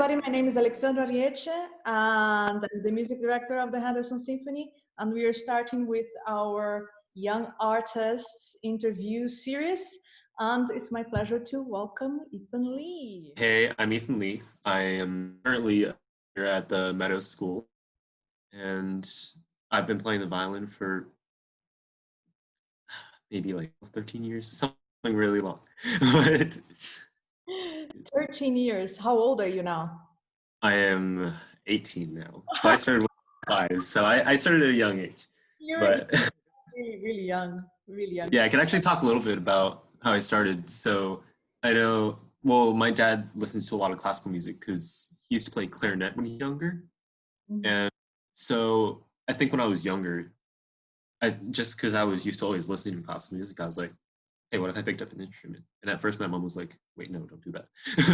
everybody. My name is Alexandra Arrieche, and I'm the music director of the Henderson Symphony. And we are starting with our Young Artists interview series. And it's my pleasure to welcome Ethan Lee. Hey, I'm Ethan Lee. I am currently here at the Meadows School, and I've been playing the violin for maybe like 13 years, something really long. 13 years. How old are you now? I am 18 now. So I started with 5. So I started at a young age. You're But really young, really young. yeah, I can actually talk a little bit about how I started. So I know, well, my dad listens to a lot of classical music because he used to play clarinet when he was younger. Mhm. And so I think when I was younger, just because I was used to always listening to classical music, I was like, hey, what if I picked up an instrument? And at first my mom was like, wait, no, don't do that.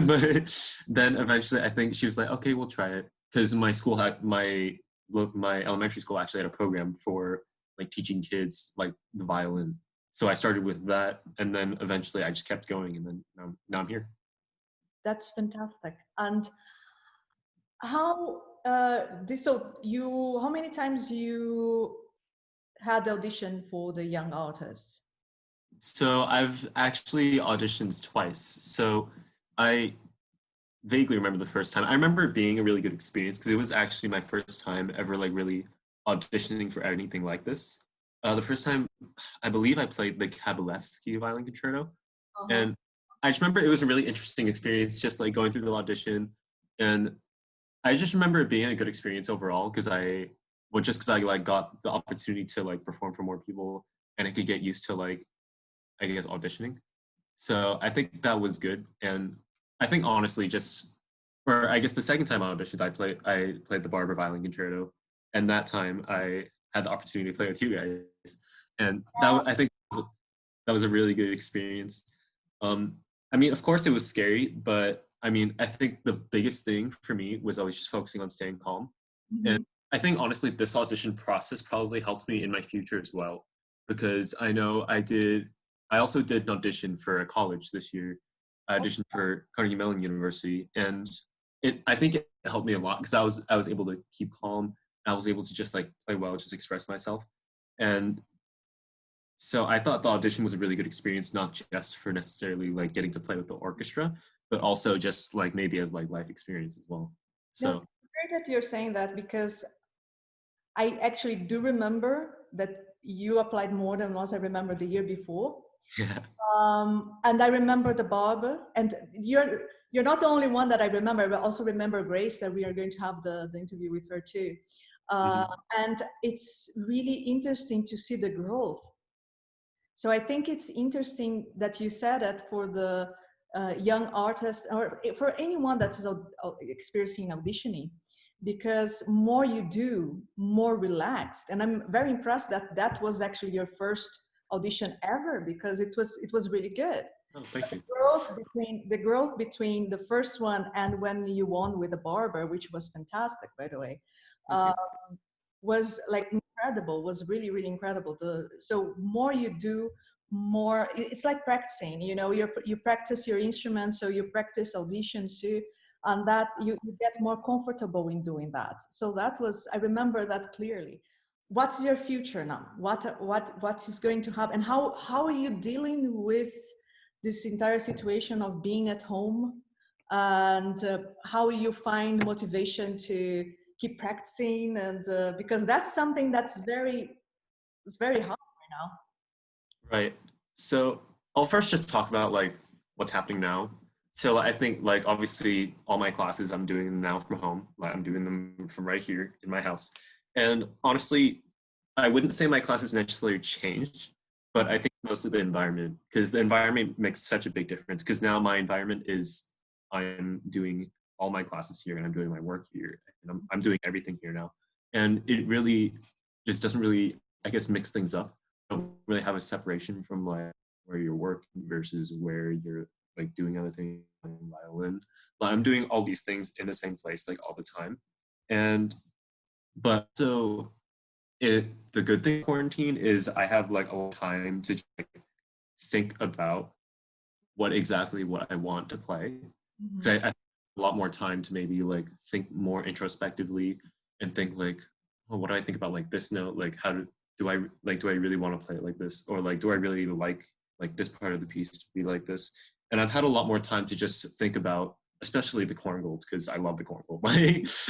But then eventually I think she was like, okay, we'll try it. Because my school had, my elementary school actually had a program for like teaching kids like the violin. So I started with that, and then eventually I just kept going, and then now I'm here. That's fantastic. And how how many times you had the audition for the young artists? So I've actually auditioned twice. So I vaguely remember the first time. I remember it being a really good experience because it was actually my first time ever like really auditioning for anything like this. The first time, I believe I played the Kabalevsky violin concerto, Uh-huh. and I just remember it was a really interesting experience, just like going through the audition, and I just remember it being a good experience overall because I like got the opportunity to like perform for more people, and I could get used to like I guess auditioning. So I think that was good, and I think honestly, or I guess the second time I auditioned, I played the Barber Violin Concerto, and that time I had the opportunity to play with you guys, and I think that was a really good experience. Um, I mean, of course, it was scary, but I mean, I think the biggest thing for me was always just focusing on staying calm, and Mhm. I think honestly, this audition process probably helped me in my future as well, because I know I also did an audition for a college this year. I auditioned for Carnegie Mellon University, and I think it helped me a lot because I was able to keep calm. I was able to just like play well, just express myself, and so I thought the audition was a really good experience, not just for necessarily like getting to play with the orchestra, but also just like maybe as like life experience as well. No, So it's great that you're saying that because I actually do remember that you applied more than once. I remember the year before. yeah. And I remember the barber, and you're not the only one that I remember, but also remember Grace, that we are going to have the interview with her too. Uh, Mhm. and it's really interesting to see the growth. So I think it's interesting that you said that for the young artist, or for anyone that is experiencing auditioning, because more you do, more relaxed. And I'm very impressed that that was actually your first audition ever, because it was really good. Oh, thank you. The growth between the first one and when you won with the barber, which was fantastic, by the way, Thank you. was like incredible. Was really really incredible. So more you do, more it's like practicing. You practice your instrument, so you practice auditions too, and that you get more comfortable in doing that. So I remember that clearly. What's your future now? What is going to happen? And how are you dealing with this entire situation of being at home, and how you find motivation to keep practicing, and because that's something it's very hard right now. Right. So I'll first just talk about like what's happening now. So I think like obviously all my classes I'm doing them now from home. Like I'm doing them from right here in my house. And honestly, I wouldn't say my classes necessarily changed, but I think mostly the environment, because the environment makes such a big difference. Because now my environment is I'm doing all my classes here and I'm doing my work here and I'm doing everything here now. And it really just doesn't really, I guess, mix things up. Don't really have a separation from like where you're working versus where you're like doing other things like violin. But I'm doing all these things in the same place like all the time. And but so the good thing quarantine is I have like a lot of time to like, think about what I want to play. Mhm. Because a lot more time to maybe like think more introspectively and think like, oh, what do I think about like this note? Like do I really want to play it like this? Or like, do I really like this part of the piece to be like this? And I've had a lot more time to just think about, especially the corngolds, because I love the corngold.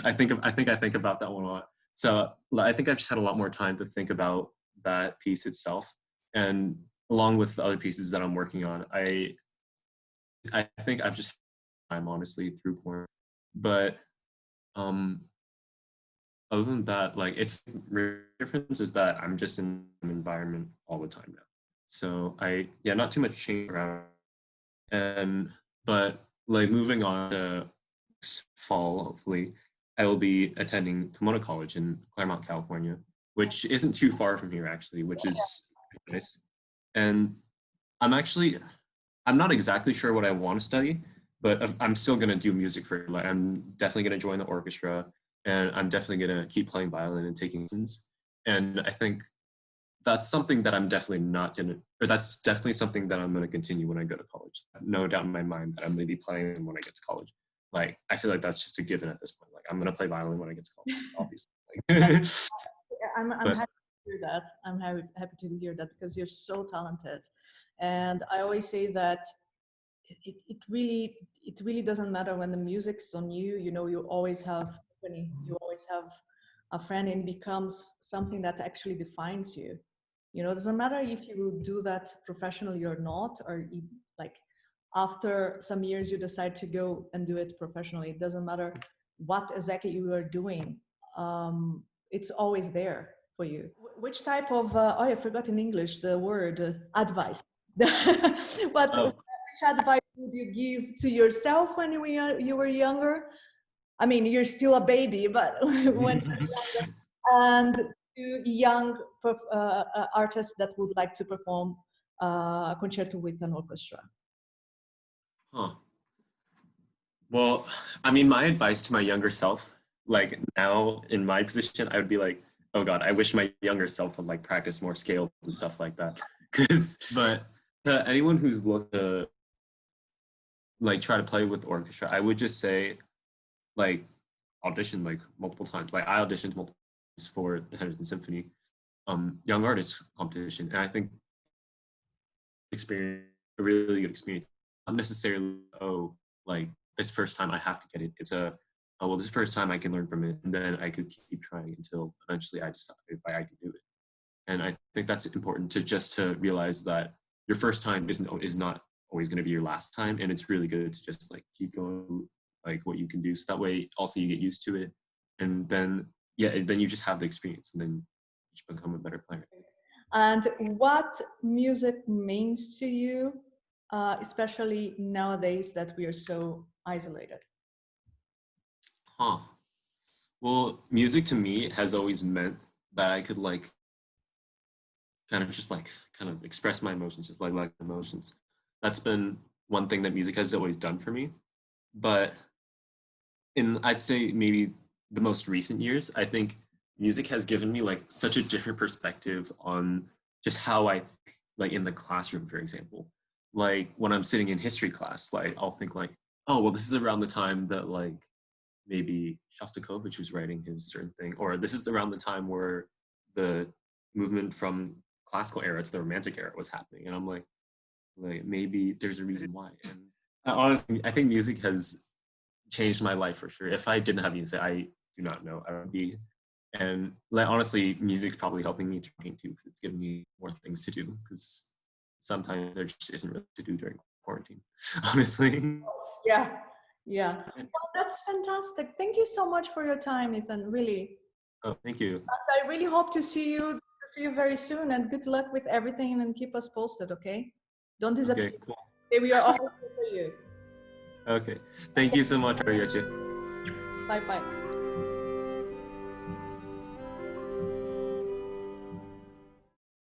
I think about that one a lot. So I think I've just had a lot more time to think about that piece itself. And along with the other pieces that I'm working on, I think I've just had time honestly through corn. But other than that, like it's the difference is that I'm just in an environment all the time now. So not too much change around. And but like moving on to fall, hopefully, I will be attending Pomona College in Claremont, California, which isn't too far from here actually, which is nice. And I'm not exactly sure what I want to study, but I'm still gonna do music for like I'm definitely gonna join the orchestra, and I'm definitely gonna keep playing violin and taking lessons. And I think that's something that I'm definitely not gonna, or that's definitely something that I'm gonna continue when I go to college. No doubt in my mind that I'm gonna be playing when I get to college. Like I feel like that's just a given at this point. Like I'm gonna play violin when I get to college, obviously. I'm But happy to hear that. I'm happy to hear that because you're so talented. And I always say that it really doesn't matter when the music's on you. You know, you always have company, you always have a friend, and it becomes something that actually defines you. You know, it doesn't matter if you do that professionally or not, or you, like after some years you decide to go and do it professionally. It doesn't matter what exactly you are doing. It's always there for you. Which type of oh, I forgot in English the word advice. what oh, which advice would you give to yourself when you were younger? I mean, you're still a baby, but when and to young artists that would like to perform a concerto with an orchestra. huh. Well, I mean, my advice to my younger self, like now in my position, I would be like, oh God, I wish my younger self would like practice more scales and stuff like that. But to anyone who's looked to like try to play with orchestra, I would just say like audition like multiple times. Like I auditioned multiple times for the Henderson Symphony young artist competition, and I think experience a really good experience. Not necessarily like this first time I have to get it. It's this is the first time I can learn from it, and then I could keep trying until eventually I decide if I can do it. And I think that's important to realize that your first time is not always going to be your last time, and it's really good to just like keep going like what you can do. So that way, also you get used to it, and then then you just have the experience, and then you just become a better player. And what music means to you, especially nowadays that we are so isolated? Huh. Well, music to me has always meant that I could like kind of express my emotions, just like emotions. That's been one thing that music has always done for me. But I'd say maybe the most recent years, I think music has given me like such a different perspective on just how I think, like in the classroom, for example. Like when I'm sitting in history class, like I'll think like, oh, well, this is around the time that like maybe Shostakovich was writing his certain thing, or this is around the time where the movement from classical era to the romantic era was happening, and I'm like maybe there's a reason why. And honestly, I think music has changed my life for sure. If I didn't have music, I do not know I would be. And like honestly, music's probably helping me train too, because it's giving me more things to do. Because sometimes there just isn't really to do during quarantine, honestly. Yeah, yeah. Well, that's fantastic. Thank you so much for your time, Ethan. Really. Oh, thank you. And I really hope to see you very soon. And good luck with everything. And keep us posted, okay? Don't disappear. Okay, cool. Okay, we are always here for you. Okay, thank you so much, Arrieche. Bye bye.